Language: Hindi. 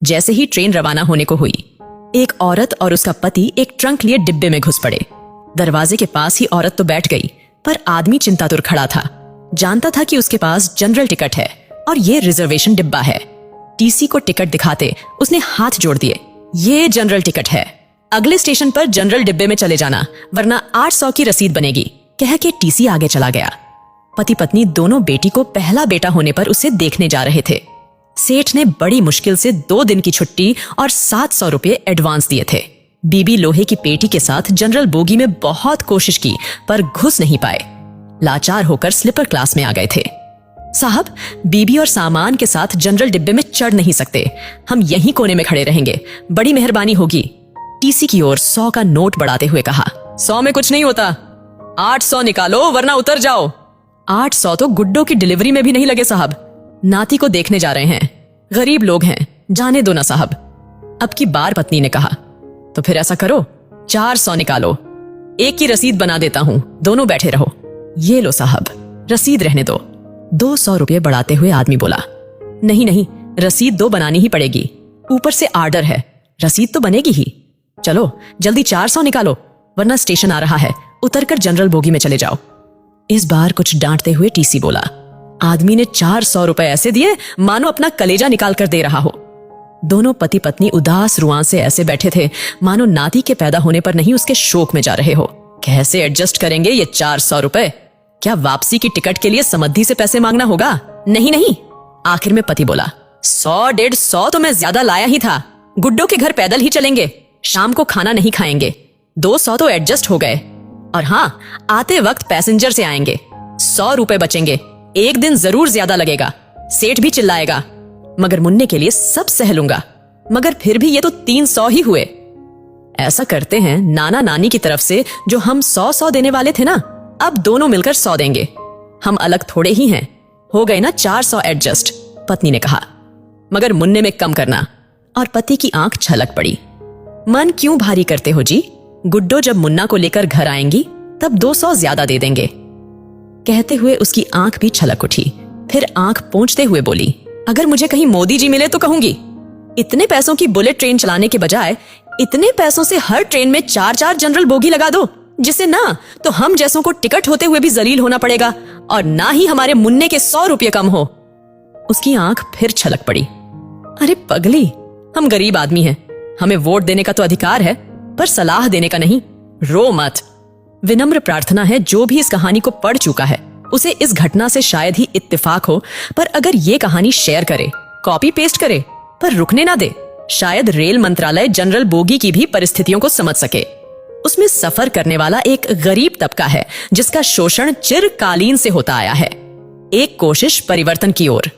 जैसे ही ट्रेन रवाना होने को हुई, एक औरत और उसका पति एक ट्रंक लिए डिब्बे में घुस पड़े। दरवाजे के पास ही औरत तो बैठ गई, पर आदमी चिंतातुर खड़ा था। जानता था कि उसके पास जनरल टिकट है और ये रिजर्वेशन डिब्बा है। टीसी को टिकट दिखाते उसने हाथ जोड़ दिए। ये जनरल टिकट है, अगले स्टेशन पर जनरल डिब्बे में चले जाना, वरना 800 की रसीद बनेगी, कह के टीसी आगे चला गया। पति पत्नी दोनों बेटी को पहला बेटा होने पर उसे देखने जा रहे थे। सेठ ने बड़ी मुश्किल से 2 दिन की छुट्टी और 700 रुपये एडवांस दिए थे। बीबी लोहे की पेटी के साथ जनरल बोगी में बहुत कोशिश की, पर घुस नहीं पाए। लाचार होकर स्लीपर क्लास में आ गए थे। साहब, बीबी और सामान के साथ जनरल डिब्बे में चढ़ नहीं सकते, हम यहीं कोने में खड़े रहेंगे, बड़ी मेहरबानी होगी। टीसी की ओर 100 का नोट बढ़ाते हुए कहा। 100 में कुछ नहीं होता, 800 निकालो वरना उतर जाओ। 800 तो गुड्डो की डिलीवरी में भी नहीं लगे साहब, नाती को देखने जा रहे हैं, गरीब लोग हैं, जाने दो ना साहब। अब की बार पत्नी ने कहा। तो फिर ऐसा करो, 400 निकालो, एक की रसीद बना देता हूं, दोनों बैठे रहो। ये लो साहब, रसीद रहने दो। 200 रुपये बढ़ाते हुए आदमी बोला। नहीं नहीं, रसीद 2 बनानी ही पड़ेगी, ऊपर से आर्डर है, रसीद तो बनेगी ही। चलो जल्दी 400 निकालो, वरना स्टेशन आ रहा है, उतरकर जनरल बोगी में चले जाओ। इस बार कुछ डांटते हुए टीसी बोला। आदमी ने 400 रुपए ऐसे दिए मानो अपना कलेजा निकाल कर दे रहा हो। दोनों पति पत्नी उदास रुआं से ऐसे बैठे थे मानो नाती के पैदा होने पर नहीं उसके शोक में जा रहे हो। कैसे एडजस्ट करेंगे ये 400 रुपए? क्या वापसी की टिकट के लिए समद्धि से पैसे मांगना होगा? नहीं नहीं। आखिर में पति बोला, 100-150 तो मैं ज्यादा लाया ही था, गुड्डो के घर पैदल ही चलेंगे, शाम को खाना नहीं खाएंगे, 200 तो एडजस्ट हो गए। और हाँ, आते वक्त पैसेंजर से आएंगे, 100 रुपए बचेंगे, एक दिन जरूर ज्यादा लगेगा, सेठ भी चिल्लाएगा, मगर मुन्ने के लिए सब सह लूंगा, मगर फिर भी ये तो 300 ही हुए। ऐसा करते हैं, नाना नानी की तरफ से जो हम 100 देने वाले थे ना, अब दोनों मिलकर 100 देंगे, हम अलग थोड़े ही हैं, हो गए ना 400 एडजस्ट, पत्नी ने कहा। मगर मुन्ने में कम करना। और पति की आंख छलक पड़ी। मन क्यों भारी करते हो जी, गुड्डो जब मुन्ना को लेकर घर आएंगी तब 200 ज्यादा दे देंगे। कहते हुए उसकी आंख भी छलक उठी, फिर आंख पोंछते हुए बोली, अगर मुझे कहीं मोदी जी मिले तो कहूंगी, इतने पैसों की बुलेट ट्रेन चलाने के बजाय इतने पैसों से हर ट्रेन में 4-4 जनरल बोगी लगा दो, जिससे ना तो हम जैसों को टिकट होते हुए भी जलील होना पड़ेगा और ना ही हमारे मुन्ने के 100 रुपये कम हो। उसकी आंख फिर छलक पड़ी। अरे पगली, हम गरीब आदमी हैं, हमें वोट देने का तो अधिकार है, पर सलाह देने का नहीं। रो मत। विनम्र प्रार्थना है, जो भी इस कहानी को पढ़ चुका है उसे इस घटना से शायद ही इत्तेफाक हो, पर अगर ये कहानी शेयर करे, कॉपी पेस्ट करे, पर रुकने ना दे, शायद रेल मंत्रालय जनरल बोगी की भी परिस्थितियों को समझ सके। उसमें सफर करने वाला एक गरीब तबका है जिसका शोषण चिरकालीन से होता आया है। एक कोशिश परिवर्तन की ओर।